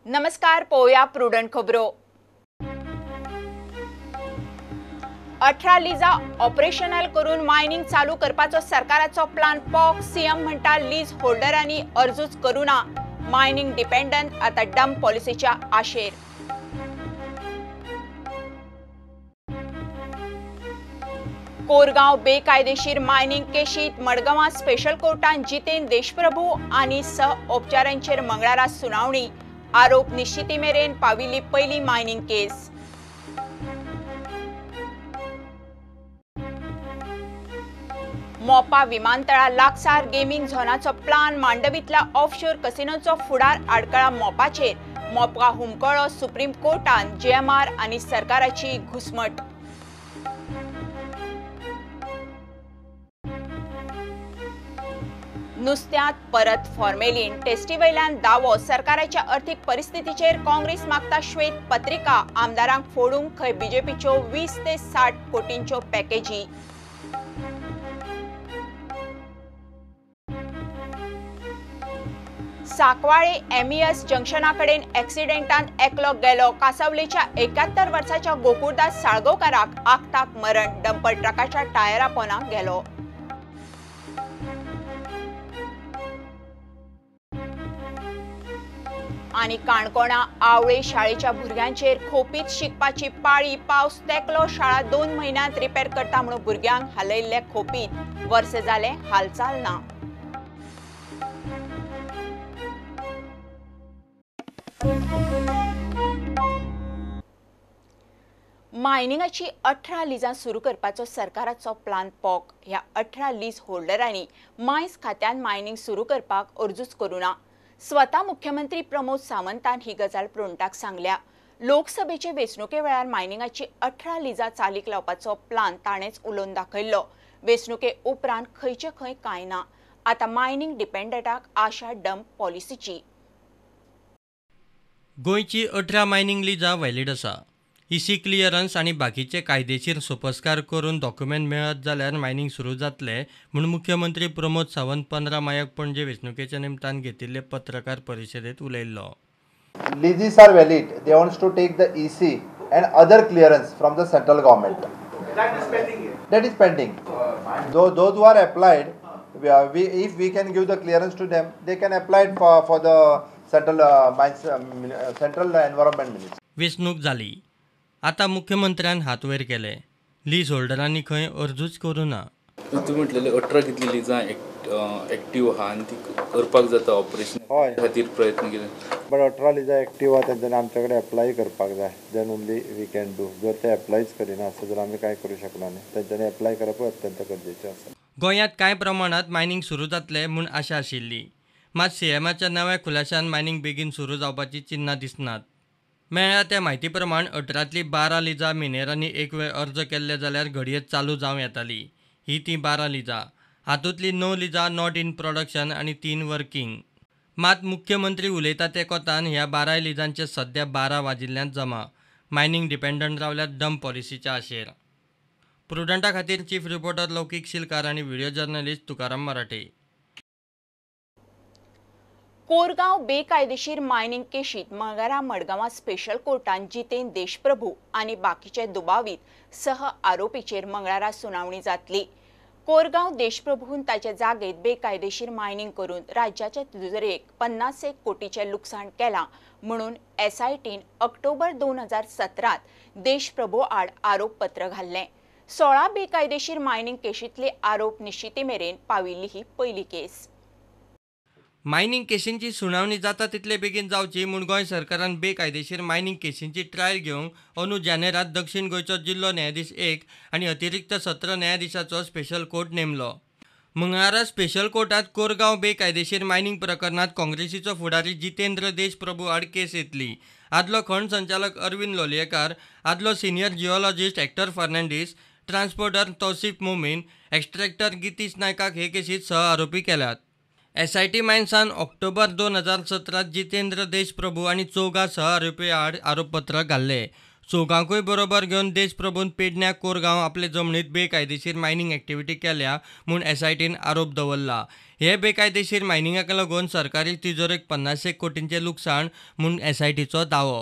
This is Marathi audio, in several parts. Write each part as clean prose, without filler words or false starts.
नमस्कार, पोया प्रुडंट खबरो। 18 लिजा ऑपरेशनल करून मायनिंग चालू करपाचो सरकाराचो प्लान पॉक। सीएम म्हणटा लीज होल्डरांनी अर्जूच करूना। मायनिंग डिपेंडंट आता डंप पॉलिसीच्या आशेर। कोरगांव बेकायदेशीर मायनिंग केशीत मडगांवां स्पेशल कोर्टान जितेंद्र देशप्रभू आनी सह उपचारांचेर मंगळारा सुनावणी। आरोप निश्चिती मेरेन पाविल्ली पयली मायनिंग केस। मोपा विमानतळा लागसार गेमिंग झोनाचो प्लान। मांडवीतल्या ऑफशोर कसिनोचो फुडार आडकळा मोपाचेर। मोपा हुमकळो सुप्रीम कोर्टान जेएमआर आनी सरकाराची घुसमट। नुस्त्यांत परत फॉर्मेलिन टेस्टी वयल्यान दावो। सरकाराच्या अर्थीक परिस्थितीचेर काँग्रेस मागता श्वेत पत्रिका। आमदारांक फोडूंक खंय बीजेपीच्यो 20 ते 60 कोटींच्यो पॅकेजी। साकवाळे एमईएस जंक्शनाकडेन एक्सिडेंटान एकलो गेलो। कासावलेच्या 71 वर्साच्या गोकुळदास साळगांवकाराक आगताक मरण। डंपर ट्रकाच्या टायरा पोंदाक गेलो। आनी काणकोणा आवळे शाळेच्या भुरग्यांचेर खोपीत शिकपाची पाळी। पावस तेंकलो, शाळा 2 म्हयन्यांत रिपेर करता म्हणून भुरग्यांक हालयल्ले खोपीत। वर्स जाले हालचाल ना। मायनिंगाची 18 लिजां सुरू करपाचो सरकाराचो प्लान पॉक। ह्या 18 लीज होल्डरांनी मायन्स खात्यान मायनिंग सुरू करपाक अर्जूच करूना। स्वता मुख्यमंत्री प्रमोद सावंतान ही गजाल प्रोंटाक सांगल्या। लोकसभेचे वेंचणुके वेळार मायनिंगाची 18 लिजां चालीक लावपाचो प्लान ताणेच उलोवन दाखयल्लो। वेंचणुके उपरांत खंयचे खंय कांय ना। आतां मायनिंग डिपेंडंटाक आशा डंप पॉलिसीची। गोंयची 18 मायनिंग लिजां व्हॅलीड आसा। इसी क्लियरन्स आनी बाकीचे कायदेशीर सोपस्कार करून डॉक्युमेंट मेळत जाल्यार मायनिंग सुरू जातले म्हूण मुख्यमंत्री प्रमोद सावंत 15 मायाक पणजे वेंचणुकेच्या निमतान घेतिल्ले पत्रकार परिशदेंत उलयल्लो। Leases are valid. They want to take the EC and other clearance from the central government. That is pending here. That is pending. Those who are applied, if we can give the clearance to them, they can apply it for the central environment ministry. वेंचणूक जाली, आतां मुख्यमंत्र्यान हात वयर केले। लीज होल्डरांनी खंय अर्जूच करूना। तूं म्हटलेले 18 कितली लिजां एक्टिव्ह आहा आनी ती करपाक जाता ऑपरेशन खातीर प्रयत्न केले। बट 18 लिजां एक्टिव्ह आहा तेंच्यांनी आमचे कडेन एप्लाय करपाक जाय। Then only we can do. जर ते एप्लायच करिना आसत जाल्यार आमी कांय करूं शकना न्ही। तेंच्यांनी एप्लाय करप अत्यंत गरजेचें आसा। गोंयांत कांय प्रमाणात मायनिंग सुरू जातले म्हूण आशा आशिल्ली, मात सीएमाच्या नव्या खुलाशान मायनिंग बेगीन सुरू जावपाची चिन्नां दिसनात। मेळ्ळ्या त्या म्हायती प्रमाण 18तली 12 लिजां मिनेरांनी एक वेळ अर्ज केल्ले जाल्यार घडये चालू जावं येताली। ही ती 12 लिजां। हातूंतली 9 लिजां नॉट इन प्रोडक्शन आनी 3 वर्किंग। मात मुख्यमंत्री उलयता ते कोतान ह्या 12 लिजांचे सध्या 12 वाजिल्ल्यांत जमा। मायनिंग डिपेंडंट रावल्यात डंप पॉलिसीच्या आशेर। प्रुडंटा खातीर चीफ रिपोर्टर लौकीक शिलकार आनी व्हिडिओ जर्नलिस्ट तुकाराम मराठे। कोरगांव बेकायदेशीर मायनिंग केशीत मंगळारा मडगांवां स्पेशल कोर्टान जितेंद्र देशप्रभू आनी बाकीचे दुबावीत सह आरोपीचेर मंगळारा सुनावणी जातली। कोरगांव देशप्रभून ताचे जागेत बेकायदेशीर मायनिंग करून राज्याचे तिजोरेक 50 कोटीचे लुकसाण केलां म्हणून एसआयटीन ऑक्टोबर 2017 देशप्रभू आड आरोपपत्र घाल्लें। 16 बेकायदेशीर मायनिंग केशींतले आरोप निश्चिती मेरेन पाविल्ली ही पयली केस। मायनिंग केशींची सुनावणी जाता तितले बेगीन जावची म्हूण गोंय सरकारान बेकायदेशीर मायनिंग केशींची ट्रायल घेवंक अंदू जानेरांत दक्षिण गोंयचो जिल्लो न्यायाधीश 1 आनी अतिरिक्त सत्र न्यायाधीशाचो स्पेशल कोर्ट नेमलो। मंगळारा स्पेशल कोर्टात कोरगांव बेकायदेशीर मायनिंग प्रकरणात काँग्रेसीचो फुडारी जितेंद्र देशप्रभू आड केस येतली। आदलो खंड संचालक अरविंद लोलयेकार, आदलो senior geologist Hector Fernandes, transporter Tausif Momin, extractor Gitish नायकाक हे केशीत सह आरोपी केल्यात। एसआयटी मायन्सान ऑक्टोबर 2017 जितेंद्र देशप्रभू आनी 14 सह आरोपी आड आरोपपत्र घाल्ले। चौगांकूय बरोबर घेवन देशप्रभून पेडण्या कोरगांव आपले जमनीत बेकायदेशीर मायनिंग एक्टिव्हिटी केल्या म्हूण एसआयटीन आरोप दवरला. हे बेकायदेशीर मायनिंगाक लागून सरकारी तिजोरेक 50 कोटींचें लुकसाण म्हूण एसआयटीचो दावो.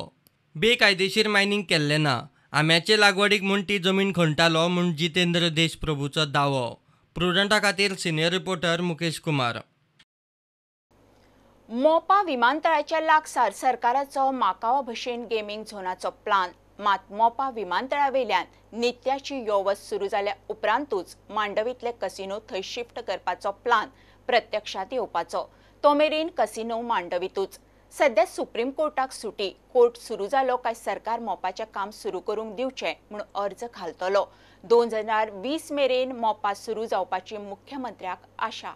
बेकायदेशीर मायनिंग केल्लें ना, आंब्याचे लागवडीक म्हूण ती जमीन खणटालो म्हूण जितेंद्र देशप्रभूचो दावो. प्रुडंटा खातीर सिनियर रिपोर्टर मुकेश कुमार. मोपा विमानतळाच्या लागसार सरकाराचो माकावा भशेन गेमिंग झोनाचो प्लान. मात मोपा विमानतळावेल्यान नित्याची यो वस्त सुरू जाल्या उपरांतूच मांडवीतले कसिनो थंय शिफ्ट करपाचो प्लान प्रत्यक्षात येवपाचो. तो मेरेन कसिनो मांडवीतूच. सध्या सुप्रीम कोर्टाक सुटी. कोर्ट सुरू जालो काय सरकार मोपाचें काम सुरू करूंक दिवचें म्हूण अर्ज घालतलो. 2020 मेरेन मोपा सुरू जावपाची मुख्यमंत्र्याक आशा.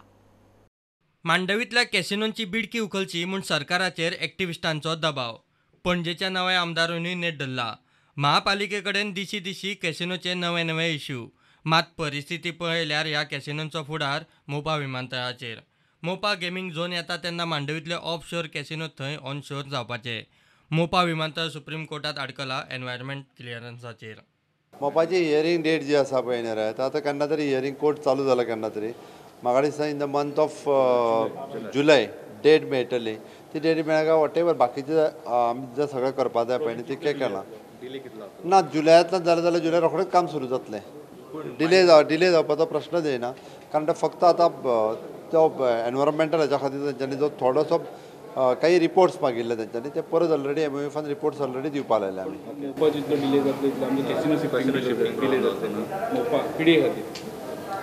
मांडवीतल्या कॅसिनोंची बिडकी उखलची म्हूण सरकाराचेर एक्टिव्हिस्टांचो दबाव. पणजेच्या नव्या आमदारांनी नेट धरला. महापालिके कडेन दिशी कॅसिनोचे नवे इश्यू. मात परिस्थिती पळयल्यार ह्या कॅसिनोंचो फुडार मोपा विमानतळाचेर. मोपा गेमिंग झोन येता तेन्ना मांडवीतले ऑफ शोर कॅसिनो थंय ऑन शोर जावपाचे. मोपा विमानतळ सुप्रीम कोर्टात आडकला एनवायरमेंट क्लियरन्साचेर. मोपाची हियरींग डेट जी आसा पळय न्ही रे, आतां केन्ना तरी हियरींग कोर्ट चालू जाला केन्ना तरी. म्हाका दिसता in the month of July date मेळटली. ती डेट मेळ्ळ्या काय वॉटेवर बाकीचे आमी जें सगळें करपा जाय पळय न्ही ती केलां ना. जुलयांतल्यान जालें जाल्यार जुलय रोखडेंच काम सुरू जातलें. डिले जावपाचो प्रश्नच येना. कारण ते फक्त आतां तो एनवायरमेंटल हेच्या खातीर तेंच्यांनी जो थोडोसो काही रिपोर्ट्स मागिल्ले तेंच्यांनी ते परत ऑलरेडी एमओएफान रिपोर्ट्स ऑलरेडी दिवपा लायले आमी.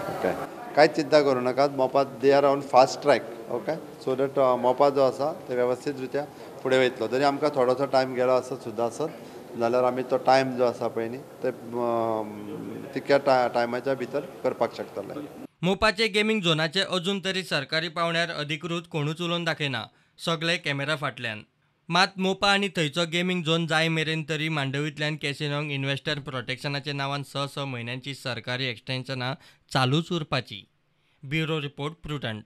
ओके, कांयच चिंता करूं नाकात. मोपा they are on fast track. Okay, so that मोपा जो आसा ते वेवस्थीत रित्या फुडें वयतलो. जरी आमकां थोडोसो टायम गेलो आसत सुद्दां आसत जाल्यार आमी तो टायम जो आसा पळय न्ही ते तितक्या टायमाच्या भितर करपाक शकतले. मोपाचे गेमिंग झोनाचे अजून तरी सरकारी पावण्यार अधिकृत कोणूच उलोवन दाखयना. सगळे कॅमेरा फाटल्यान. मात मोपा आनी थंयचो गेमिंग झोन जाय मेरेन तरी मांडवींतल्यान कॅसिनोंक इन्व्हेस्टर प्रोटेक्शनाच्या नांवान 6 म्हयन्यांची सरकारी एक्सटेन्शनां चालूच उरपाची. Bureau report Prudent.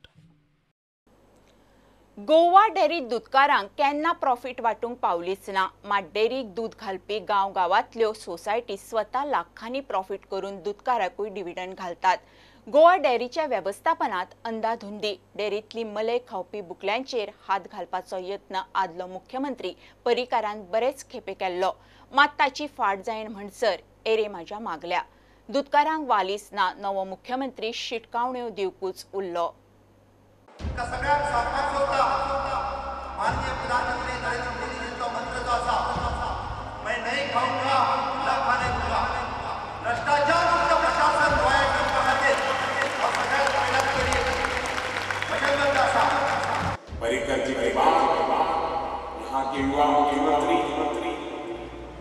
गोवा डेरीत दूदकारांक केन्ना प्रॉफिट वांटूंक पावलीच ना. मात डेरीक दूद घालपी गांवांतल्यो सोसायटी स्वता लाखांनी प्रॉफिट करून दूदकाराकूय डिव्हिडंड घालतात. गोवा डेरीच्या वेवस्थापनात अंधाधुंदी. डेरींतली मलय खावपी बुकल्यांचेर हात घालपाचो यत्न आदलो मुख्यमंत्री पर्रीकारान बरेच खेपे केल्लो. मात ताची फाट जायन म्हणसर एरेमाज्या मागल्या. दूदकारांक वालीच ना. नवो मुख्यमंत्री शिटकावण्यो दिवकूच उरलो. माननीय प्रधानमंत्री नरेंद्र मोदीजींचा मंत्र जो आसा मैं नहीं खाऊंगा न खाने दूंगा. भ्रष्टाचार मुक्त प्रशासन गोंयांत करपा खातीर हो सगळ्यात पयला तरी वचनबद्ध आसा. पर्रीकर जी के बाद यहाँ के युवा मुख्यमंत्री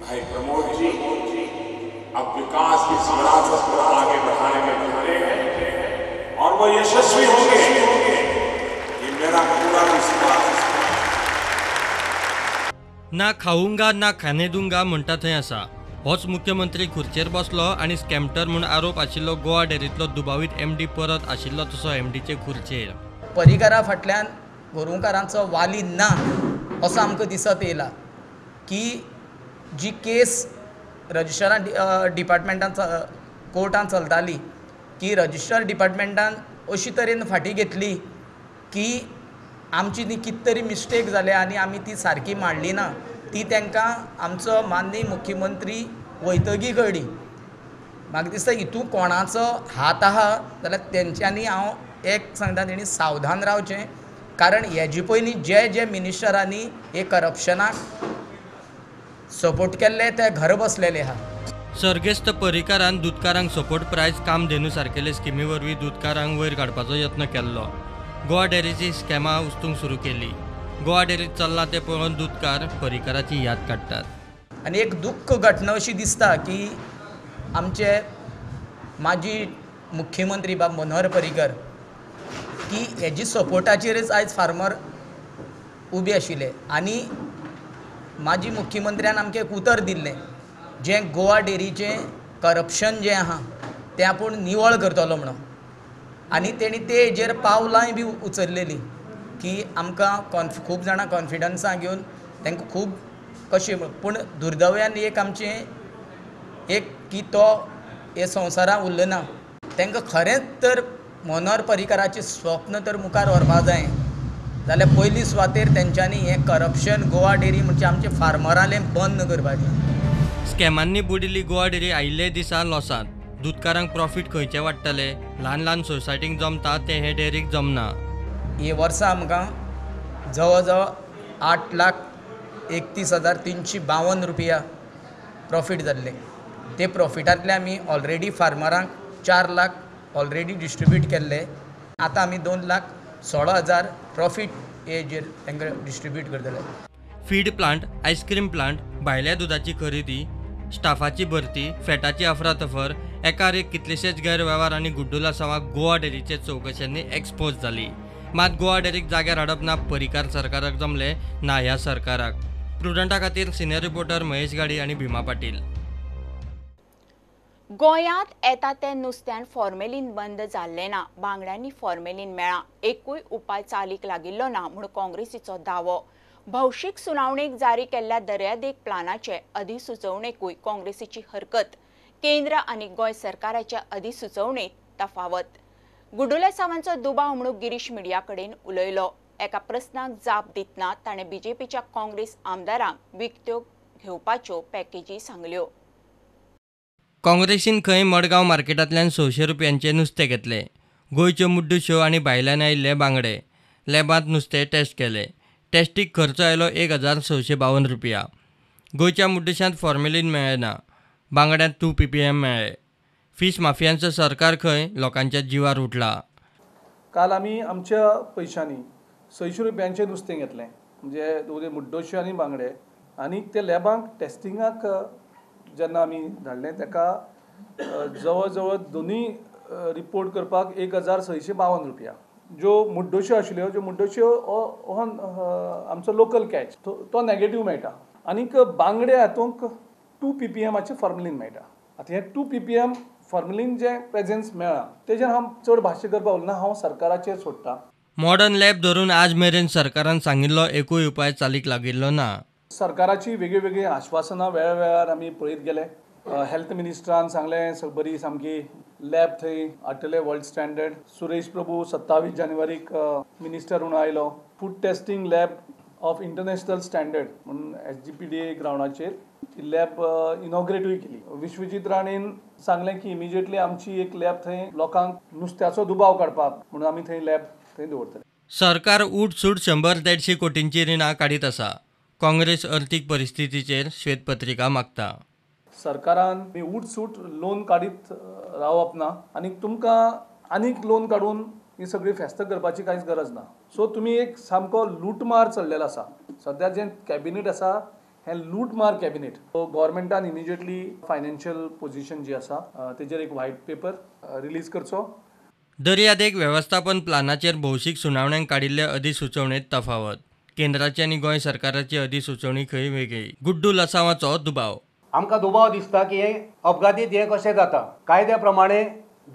भाई प्रमोद जी अब विकास की विरासत को आगे बढ़ाने में जुटे हैं और वो यशस्वी होंगे. ये मेरा पूरा विश्वास. ना खाऊंगा ना खाने दूंगा म्हणटा थंय आसा. होच मुख्यमंत्री खुर्चेर बसलो आनी स्कॅमटर म्हूण आरोप आशिल्लो गोवा डेरींतलो दुबावीत एमडी परत आशिल्लो तसो एमडीचे खुर्चेर. पर्रीकारा फाटल्यान गोरुंकारांचो वाली ना असो आमकां दिसत येयला की जी केस रजिस्ट्रार डिपार्टमेंटान कोर्टान चलताली की रजिस्ट्रार डिपार्टमेंटान अशी तरेन फाटी घेतली की आमची न्ही कित तरी मिस्टेक जाल्या आनी आमी ती सारकी मांडली ना. ती तांकां आमचो माननीय मुख्यमंत्री वयतगी कळ्ळी. म्हाका दिसता हितून कोणाचो हात आहा जाल्यार तेंच्यांनी हांव एक सांगता तेणी सावधान रावचें. कारण हेजे पयलीं जे मिनिस्टरांनी हे करप्शनाक सपोर्ट केल्ले ते घर बसलेले आहा. सर्गेस्त पर्रीकारान दूदकारांक सपोर्ट प्रायज कामधेनू सारकेले स्किमी वरवीं दूदकारांक वयर काडपाचो यत्न केल्लो. गोवा डेरीची स्कॅमां उस्तूंक सुरू केली. गोवा डेरीत चल्लां तें पळोवन दूदकार पर्रीकाराची याद काडटात. आनी एक दुख्ख घटना अशी दिसता की आमचे माजी मुख्यमंत्री बाब मनोहर पर्रीकर की हेजी सपोर्टाचेरच आयज फार्मर उबे आशिल्ले आनी माजी मुख्यमंत्र्यान आमकां एक उतर दिल्लें जें गोवा डेरीचें करप्शन जें आहा तें आपूण निवळ करतलो म्हणून. आनी तेणी ते हेजेर पावलांय बी उचललेलीं की आमकां खूब जाणां कॉन्फिडन्सां घेवन तांकां खूब कशें पूण दुर्दैव्यान एक आमचें एक की तो हे संवसारांत उरलो ना. तांकां खरेंच तर मनोहर पर्रीकराचें स्वप्न तर मुखार व्हरपाक जाय जाल्यार पयली सुवातेर तेंच्यांनी हें करप्शन गोवा डेरी म्हणजे आमचें फार्मरांलें बंद करपाचें. स्कॅमांनी बुडिल्ली गोवा डेरी आयिल्ले दिसा लॉसांत. दूदकारांक प्रॉफीट खंयचे वाडटले? ल्हान ल्हान सोसायटींक जमता ते हे डेरीक जमना. हे वर्सा आमकां जवळ जवळ 8,31,352 रुपया प्रॉफीट जाल्ले. ते प्रॉफिटांतले आमी ऑलरेडी फार्मरांक 4 लाख ऑलरेडी डिस्ट्रिब्यूट केल्ले. आतां आमी 2,16,000 प्रॉफीट हेजेर तांकां डिस्ट्रिब्यूट करतले. फीड प्लांट, आयस्क्रीम प्लांट, भायल्या दुधाची खरेदी, स्टाफाची भरती, फॅटाची अफरातफर, एकार एक कितलेशेच गैरवेव्हार आनी गुड्डू लासांवां गोवा डेरीचे चौकशांनी एक्सपोज जाली. मात गोवा डेरीक जाग्यार हाडप ना पर्रीकार सरकाराक जमले ना ह्या सरकाराक. प्रुडंटा खातीर सिनियर रिपोर्टर महेश गाडी आनी भीमा पाटील. गोंयांत येता ते नुस्त्यान फॉर्मेलिन बंद जाल्ले ना. बांगड्यांनी फॉर्मेलिन मेळ्ळा. एकूय उपाय चालीक लागिल्लो ना म्हूण काँग्रेसीचो दावो. भौशीक सुनावणेक जारी केल्ल्या दर्यादेग प्लानाचे अधिसुचोवणेकूय काँग्रेसीची हरकत. केंद्र आनी गोंय सरकाराच्या अधिसुचोवणेत तफावत. गुड्डूला सावंतचो दुबाव म्हणून गिरीश मिडिया कडेन उलयलो. एका प्रस्नाक जाप दितना ताणें बीजेपीच्या काँग्रेस आमदारांक विकत्यो घेवपाच्यो पॅकेजी सांगल्यो. काँग्रेसीन खंय मडगांव मार्केटांतल्यान 600 रुपयांचे नुस्तें घेतले. गोंयच्यो मुड्डुश्यो आनी भायल्यान आयिल्ले बांगडे. लॅबांत नुस्तें टेस्ट केले. टेस्टीक खर्च आयलो 1,652 रुपया. गोंयच्या मुड्डुश्यांत फॉर्मेलिन मेळना. बांगड्यांत 2 ppm मेळ्ळे. फीश माफियांचो सरकार खंय लोकांच्या जिवार उठला. काल आमी आमच्या पयशांनी 600 रुपयांचें नुस्तें घेतलें म्हणजे दोन मुड्डोश्यो आनी बांगडे. आनी ते लॅबांक टेस्टिंगाक जेन्ना आमी धाडलें ताका जवळ जवळ दोनूय रिपोर्ट करपाक 1,652 रुपया. ज्यो मुड्डोश्यो आशिल्ल्यो ज्यो मुड्डोश्यो हो आमचो लोकल कॅच तो नॅगेटीव मेळटा. आनीक बांगडे हातूंक 2 ppmचे फॉर्मेलिन मेळटा. आतां हें 2 ppm फॉर्मेलिन जे प्रेझेन्स मेळ्ळा तेजेर हांव चड भाश्य करपाक उलयना. हांव सरकाराचेर सोडटा. मॉडर्न लॅब धरून आज मेरेन सरकारान सांगिल्लो एकूय उपाय चालीक लागिल्लो ना. सरकाराची वेगळी वेगळी आश्वासनां वेळार आमी पळयत गेले. हेल्थ मिनिस्टरान सांगलें बरी सामकी लॅब थंय हाडटले वर्ल्ड स्टँडर्ड. सुरेश प्रभू 27 जानेवारीक मिनिस्टर म्हणून आयलो. Food testing lab of international standard म्हणून SGPDA ग्रावंडाचेर ती लॅब इनॉग्रेटूय केली. विश्वजीत राणेन सांगलें की इमिजिएटली आमची एक लॅब थंय लोकांक नुस्त्याचो दुबाव काडपाक म्हणून आमी थंय लॅब थंय दवरतले. सरकार उठ सूट 100-150 कोटींची रिणां काडीत आसा. काँग्रेस अर्थीक परिस्थितीचेर श्वेतपत्रिका मागता. सरकारान उठ सूट लोन काडीत रावप ना आनी तुमकां आनीक लोन काडून ही सगळी फेस्त करपाची कांयच गरज ना. सो तुमी एक सामको लूटमार चल्लेलो आसा. सद्या जें कॅबिनेट आसा हें लूटमार कॅबिनेट. गव्हर्मेंटान इमिजिएटली फायनान्शियल पोजिशन जी आसा तेजेर एक व्हायट पेपर रिलीज करचो. दर्यादेग वेवस्थापन प्लानाचेर भौशीक सुनावण्यांक काडिल्ले अधिसुचोवणेत तफावत. केंद्राची आनी गोंय सरकाराची अधिसुचोवणी खंय वेगळी. गुड्डू लसावाचो दुबाव. आमकां दुबाव दिसता की अपघातीत हें कशें जाता. कायद्या प्रमाणे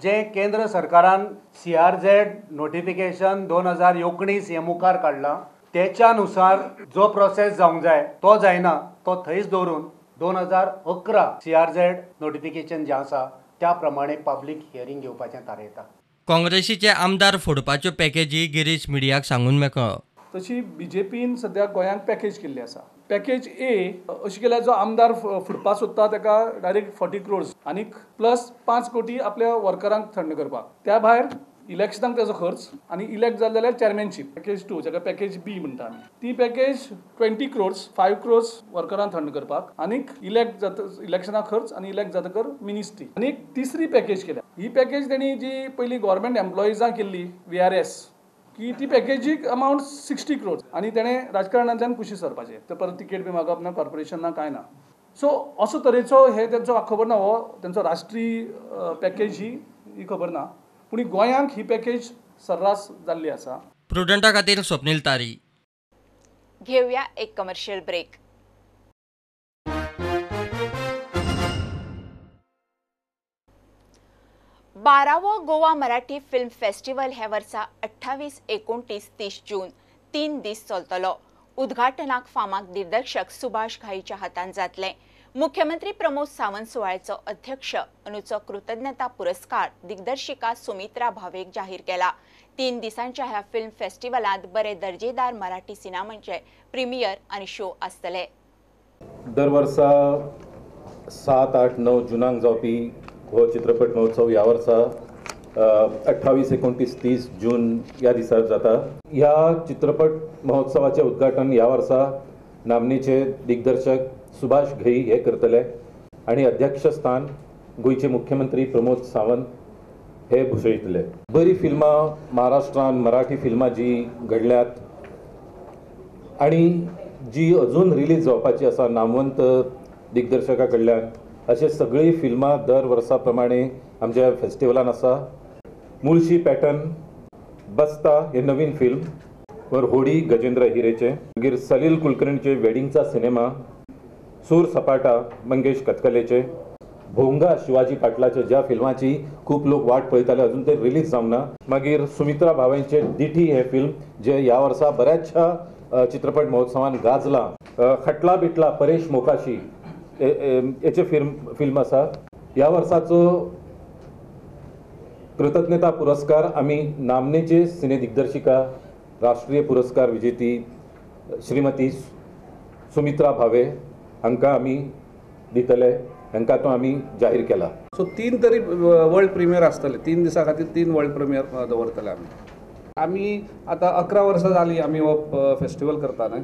जे केंद्र सरकारान CRZ नोटिफिकेशन 2019 हे मुखार काडलां तेच्या नुसार जो प्रोसेस जावंक जाय तो जायना. तो थंयच दवरून 2011 CRZ नोटिफिकेशन जें आसा त्या प्रमाणे पब्लीक हियरींग घेवपाचें थारयता. काँग्रेसीचे आमदार फोडपाच्यो पॅकेजी गिरीश मिडियाक सांगून मेकळो. तशी BJPन सद्या गोंयांत पॅकेज केल्ली आसा. पॅकेज A अशी केल्या जो आमदार फुडपाक सोदता ताका डायरेक्ट 40 crores आनीक प्लस 5 कोटी आपल्या वर्करांक थंड करपाक. त्या भायर इलेक्शनाक तेजो खर्च आनी इलेक्ट जाले जाल्यार चॅरमॅनशीप. पॅकेज 2 जाका पॅकेज B म्हणटा आमी. ती पॅकेज 20 crores 5 crores वर्करांक थंड करपाक आनीक इलेक्शनाक खर्च आनी इलेक्ट जातकर मिनिस्ट्री. आनीक तिसरी पॅकेज केल्या. ही पॅकेज तेणी जी पयली गव्हर्मेंट एम्प्लॉइजांक केल्ली VRS की ती पॅकेजीक अमावंट 60 crores आनी तेणें राजकारणांतल्यान कुशीक सरपाचें. तर परत तिकेट बी मागप ना कॉर्पोरेशन ना कांय ना. सो असो तरेचो हे तेंचो खबर ना हो तेंचो राष्ट्रीय पॅकेज ही खबर ना. पूण गोंयांक ही पॅकेज सर्रास जाल्ली आसा. प्रुडंटा खातीर स्वप्नील तारी. घेवया एक कमर्शियल ब्रेक. बारावो गोवा मराठी फिल्म फेस्टिवल हे वर्सा 28, 29, 30 जून 3 दीस चलतलो. उद्घाटनाक फामाद दिग्दर्शक सुभाष घाईच्या हातान जातले। मुख्यमंत्री प्रमोद सावंत सुवाळ्याचो अध्यक्ष अनुचो कृतज्ञता पुरस्कार दिग्दर्शिका सुमित्रा भावेक जाहीर केला। 3 दिसांच्या ह्या फिल्म फेस्टिवलांत बरे दर्जेदार मराठी सिनेमांचे प्रीमियर आणि शो आसतले। दर वर्सा 7, 8, 9 जुनाक जावपी हो चित्रपट महोत्सव ह्या वर्सा 28, 29, 30 जून या दिसार जाता। ह्या चित्रपट महोत्सवाचे उद्घाटन ह्या वर्सा नामनेचे दिग्दर्शक सुभाष घई हे करतले आणि अध्यक्षस्थान गोयचे मुख्यमंत्री प्रमोद सावंत हे भुशयतले। बरी फिल्मां महाराष्ट्रान मराठी फिल्मां जी घडल्यात आणि जी अजून रिलीज जावपाची आसा नामवंत दिग्दर्शका कडल्यान अशे सगळी फिल्मां दर वर्सा प्रमाणे आमच्या फेस्टिवलान आसा। मुळशी पॅटर्न बस्ता हे नवीन फिल्म वर होडी गजेंद्र हिरेचे, मागीर सलील कुलकर्णीचे वेडिंगचा सिनेमा, सूर सपाटा मंगेश कतकलेचे, भोंगा शिवाजी पाटलाचे ज्या फिल्माची खूप लोक वाट पळयताले अजून ते रिलीज जावना। मागीर सुमित्रा भावेंचे दिठी हे फिल्म जे ह्या वर्सा बऱ्याचशा चित्रपट महोत्सवान गाजला। खटला बिटला परेश मोकाशी याचे फिल्म आसा। ह्या वर्साचो कृतज्ञता पुरस्कार आम्ही नामनेचे सिने दिग्दर्शिका राष्ट्रीय पुरस्कार विजेती श्रीमती सुमित्रा भावे हांकां आमी दितले, हांकां तो आमी जाहीर केला। सो 3 तरी वर्ल्ड प्रीमियर आसतले। 3 दिसां खातीर 3 वर्ल्ड प्रीमियर दवरतले आमी आतां 11 वर्सां जाली आमी हो फेस्टिवल करता न्हय,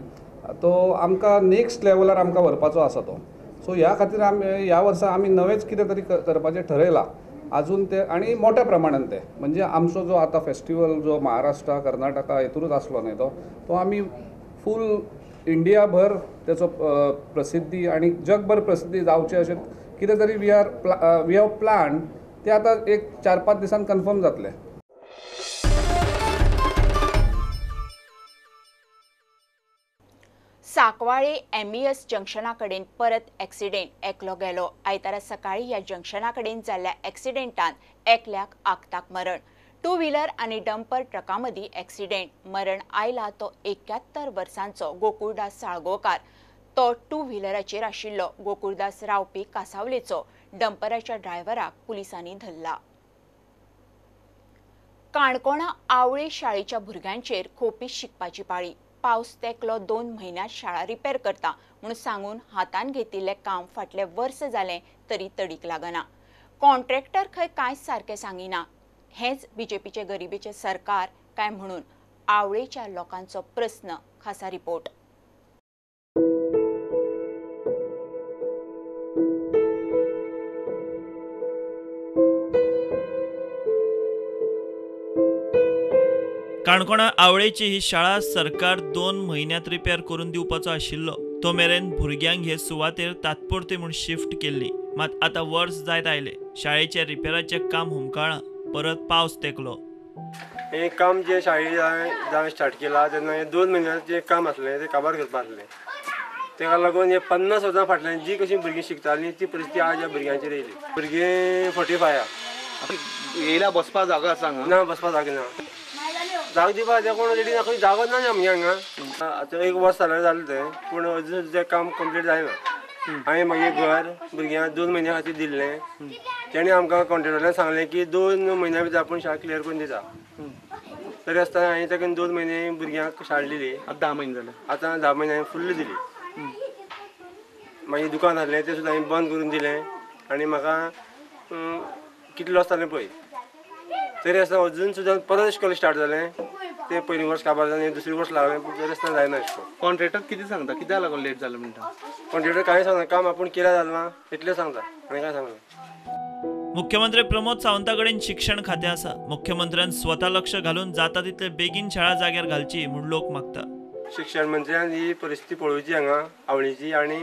तो आमकां नेक्स्ट लेवलार आमकां व्हरपाचो आसा तो। सो ह्या खातीर आमी ह्या वर्सा आमी नवेच कितें तरी करपाचें ठरयलां अजून ते, आणि मोठ्या प्रमाणात ते म्हणजे आमचो जो आता फेस्टिवल जो महाराष्ट्र कर्नाटका हेतूनच आसलो न्हय तो आमी फूल इंडिया भर त्याचो प्रसिद्धी आणि जगभर प्रसिद्धी जावचे अशें कितें तरी वी हॅव प्लॅन ते आता एक 4-5 दिसांत कन्फर्म जातले। साकवाळे MES जंक्शना कडेन परत ॲक्सिडेंट एकलो गेलो। आयतारा सकाळी ह्या जंक्शना कडेन जाल्ल्या ॲक्सिडेंटान एकल्याक आगताक मरण। 2 व्हीलर आणि डंपर ट्रका मदीं ॲक्सिडेंट। मरण आयला तो 71 वर्सांचो गोकुळदास साळगोवकार। तो 2 व्हीलराचेर आशिल्लो। गोकुळदास रावपी कासावलेचो। डंपराच्या ड्रायव्हराक पुलिसांनी धरला। काणकोणा आवळे शाळेच्या भुरग्यांचेर खोपीत शिकपाची पाळी। पावस तेकलो 2 म्हयन्यांत शाळा रिपेर करता म्हूण सांगून हातान घेतिल्लें काम फाटले वर्स जालें तरी तडीक लागना। कॉन्ट्रॅक्टर खंय कांयच सारकें सांगिना। हेंच बीजेपीचे गरिबीचे सरकार काय म्हणून आवळेच्या लोकांचो प्रस्न। खासा रिपोर्ट। काणकोणा आवळेची ही शाळा सरकार 2 म्हयन्यांत रिपेर करून दिवपाचो आशिल्लो। तो मेरेन भुरग्यांक हे सुवातेर तात्पुरते म्हूण शिफ्ट केल्ली। मात आतां वर्स जायत आयले, शाळेचे रिपेराचे काम हुमकळ्ळां। परत पावस तेकलो। हे काम जे शाळेत स्टार्ट केला तेन्ना हे 2 म्हयन्याचे काम आसलें ते काबार करपा आसलें। तेका लागून हे 50 वर्सां फाटल्यान जी कशी भुरगीं शिकतालीं ती परिस्थिती आज ह्या भुरग्यांचेर येयली। भुरगीं 45 येयला बसपा जागा आसा ना, बसपा जागा ना। जाग दिवपा ते कोण रेडी ना, खंय जागो ना आमगे हांगा। आतां 1 वर्स जालें तें, पूण अजून तें काम कंप्लीट जायना। हांवें मागीर घर भुरग्यांक 2 म्हयन्या खातीर दिल्लें। तेणें आमकां कॉन्ट्रॅक्टरान सांगलें की 2 म्हयन्या भितर आपूण शाळा क्लियर करून दिता। तरी आसतना हांवें ताका 2 म्हयने भुरग्यांक शाळा दिली। आतां 10 म्हयने जाले। आतां 10 म्हयने हांवें फुल्ल दिली। मागीर दुकान आसलें तें सुद्दां हांवें बंद करून दिलें आनी म्हाका कितलो लॉस जालें पळय। तरी आसतना अजून सुद्दां परत इश्कोल स्टार्ट जालें। ते पयलीं वर्स काबार जालें, दुसरें वर्स लागलें, पूण तरी आसतना जायना इश्कोल। कॉन्ट्रॅक्टर कितें सांगता, कित्याक लागून लेट जालें म्हणटा? कॉन्ट्रॅक्टर कांय सांगना, काम आपूण केल्या जालें इतलें सांगता आनी कांय सांगना। मुख्यमंत्री प्रमोद सावंता कडेन शिक्षण खातें आसा। मुख्यमंत्र्यान स्वता लक्ष घालून जाता तितले बेगीन शाळा जाग्यार घालची म्हूण लोक मागता। शिक्षण मंत्र्यान ही परिस्थिती पळोवची हांगा आवळीची आनी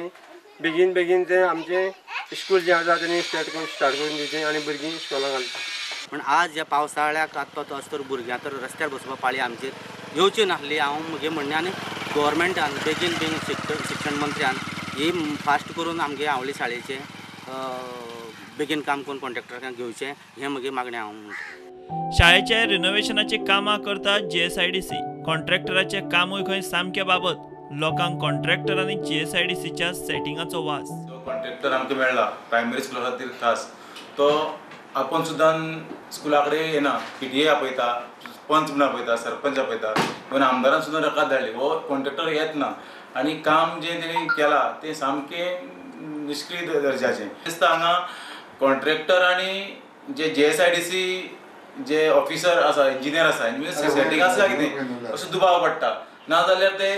बेगीन ते आमचे स्कूल जे आसा तेणी स्टार्ट करून दिवचें आनी भुरगीं इस्कॉलाक घालची। पण आज ह्या पावसाळ्याक आतां तो तर भुरग्यां तर रस्त्यार बसपा पाळी आमचेर येवची नासली। हांव म्हगे म्हणणें आनी गव्हर्मेंटान बेगीन शिक्षण मंत्र्यान ही फास्ट करून आमगे आवळी शाळेचें बेगीन काम करून कॉन्ट्रॅक्टरांक घेवचें हें म्हगे मागणें हांव म्हणटा। शाळेचे रिनोव्हेशनाची कामां करता JSIDC। कॉन्ट्रॅक्टराचे कामूय खंय सामके बाबत लोकांक कॉन्ट्रॅक्टर आनी GSIDCच्या सेटिंगाचो वास. जो कॉन्ट्रॅक्टर आमकां मेळ्ळा प्रायमरी स्कुला खातीर खास तो आपण सुद्दां स्कुला कडेन येना, PTA आपयता, पंच म्हूण आपयता, सरपंच आपयता, पण आमदारान सुद्दां रकाद धाडली हो कॉन्ट्रॅक्टर येत ना आनी काम जें तेणी केलां तें सामकें निश्क्रीय दर्जाचें दिसता. हांगा कॉन्ट्रॅक्टर आनी जे GSIDC जे ऑफिसर आसा, इंजिनियर आसा, सेटिंग आसा कितें असो दुबाव पडटा. नाजाल्यार ते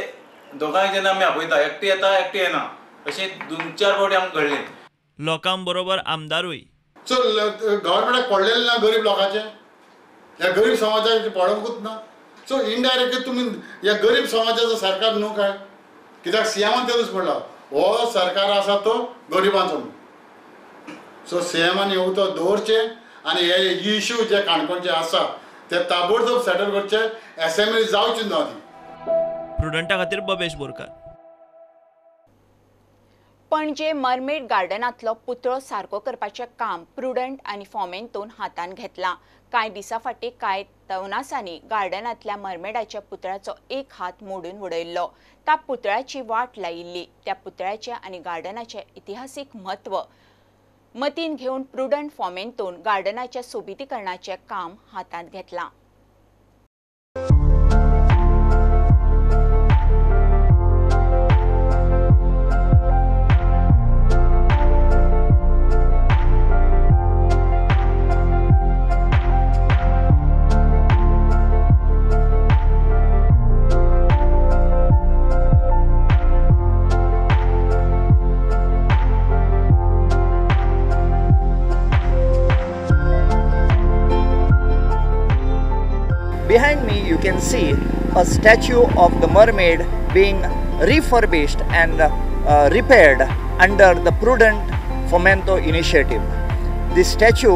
दोगांय जेन्ना आमी आपयता एकटे येता एकटे येना अशें 2-4 फावटी आमकां घडलें. लोकां बरोबर आमदारूय. सो गव्हर्मेंटाक पडलेलें ना गरीब लोकांचे, ह्या गरीब समाजाचे पडोंकूच ना. सो इनडायरेक्टली तुमी ह्या गरीब समाजाचो सरकार न्हू काय, कित्याक CMान तेच म्हणला हो सरकार आसा तो गरिबांचो म्हणून. सो CMान येवं तो दवरचे आनी हे इश्यू जे काणकोणचे आसा ते ताबडतोब सेटल करचे. असेंब्ली जावची ना ती. प्रुडंटा खातीर बबेश बोरकार. पणजे मरमेड गार्डनांतलो पुतळो सारको करपाचें काम प्रुडंट आनी फॉमेंतून हातान घेतलां. कांय दिसां फाटीं कांय तवनासांनी गार्डनांतल्या मरमेडाच्या पुतळ्याचो एक हात मोडून उडयल्लो. त्या पुतळ्याची वाट लायिल्ली. त्या पुतळ्याचें आनी गार्डनाचें इतिहासीक म्हत्व मतीन घेवन प्रुडंट फॉमेंतून गार्डनाच्या सोबितीकरणाचें काम हातांत घेतलां. Behind me you can see a statue of the mermaid being refurbished and repaired under the Prudent Fomento initiative. The statue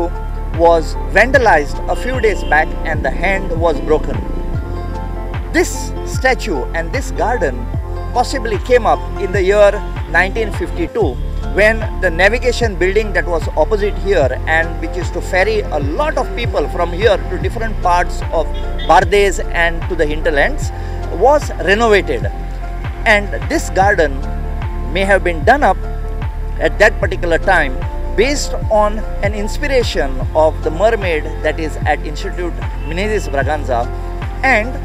was vandalized a few days back and the hand was broken. This statue and this garden possibly came up in the year 1952 when the navigation building that was opposite here and which is to ferry a lot of people from here to different parts of Bardez and to the hinterlands was renovated. And this garden may have been done up at that particular time based on an inspiration of the mermaid that is at Institute Menezes Braganza and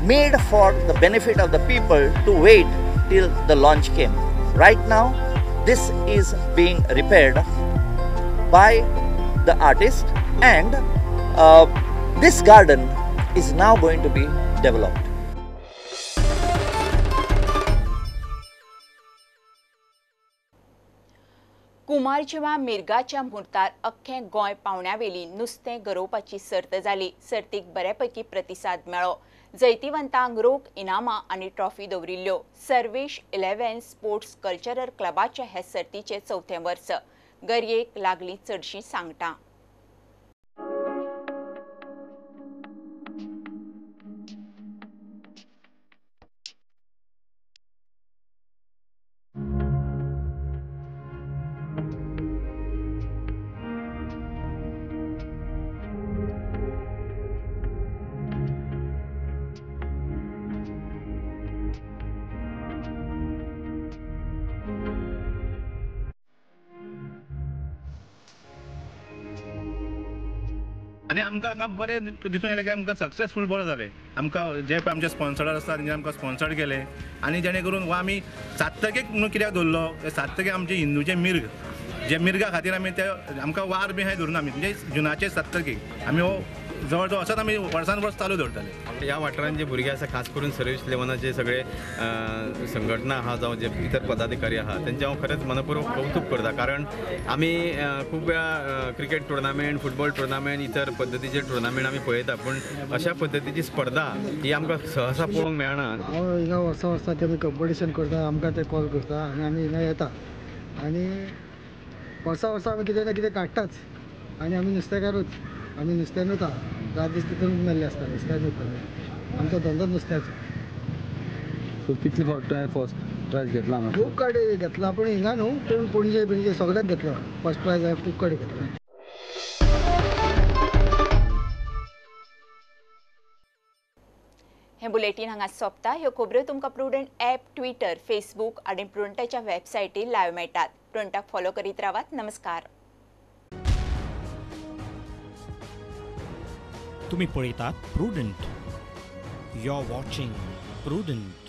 made for the benefit of the people to wait till the launch came. Right now this is being repaired by the artist and this garden is now going to be developed. कुमारजिवा मिरगाच्या मुहूर्तार अख्खें Goa पावण्यावेली नुस्तें गरोवपाची सर्त जाली. सर्तीक बऱ्यापैकी प्रतिसाद मेळ्ळो. जैतिवंतांक रोख इनामां आनी ट्रॉफी दवरिल्ल्यो. सर्वेश 11 स्पोर्ट्स कल्चरल क्लबाचे हे सर्तीचे 4थें वर्स. गरयेक लागली चडशीं सांगटां. आनी आमकां हांगा बरें दिसून येलें की आमकां सक्सेसफूल बरो जालें. आमकां जे पळय आमचे स्पॉन्सर आसता तेंचे आमकां स्पॉन्सर्ड केले आनी जेणे करून हो आमी 7 तारखेक म्हणून कित्याक दवरलो 7 तारखेक आमचे हिंदूचे मिर्ग जे मिर्गा खातीर आमी ते आमकां वार बी धरून आमी म्हणजे जुनाचे 7 तारखेक आमी हो जवळ जवळ असोच आमी वर्सान वर्स चालू दवरताले. ह्या वाठारांत जे भुरगे आसा खास करून सर्वीस लेवनाचे सगळे संघटना आहा जावं जे इतर पदाधिकारी आहा तेंचे हांव खरेंच मनपूर्वक कौतुक करता. कारण आमी खूब वेळा क्रिकेट टुर्नामेंट फुटबॉल टुर्नामेंट इतर पद्दतीचे टुर्नामेंट आमी पळयता पूण अशा पद्दतीची स्पर्धा ही आमकां सहसा पळोवंक मेळना. हिंगा वर्सा वर्साचे आमी कंपिटिशन करता आमकां ते कॉल करता आनी आमी हिंगा येता आनी वर्सा वर्सा आमी कितें ना कितें काडटाच आनी आमी नुस्तेकारूच आमी नुस्तें नुता 10 दीस तितून मेल्ले आसता नुस्तें नुता आमचो धंदो नुस्त्याचो. सो कितले फर्स्ट प्रायज घेतला हांगा? खूब कडेन घेतला पूण हिंगा न्हू पूण पणजे बिणजे सगळ्यात घेतला. फर्स्ट प्रायज हांवें खूब कडेन घेतला. हे बुलेटिन हांगा सोंपता. ह्यो खबऱ्यो तुमकां प्रुडंट ॲप, ट्विटर, फेसबूक आणि प्रुडंटाच्या वेबसायटीर लायव्ह मेळटात. प्रुडंटाक फॉलो करीत रावात. नमस्कार. तुम्ही पळयतात Prudent. You are watching prudent.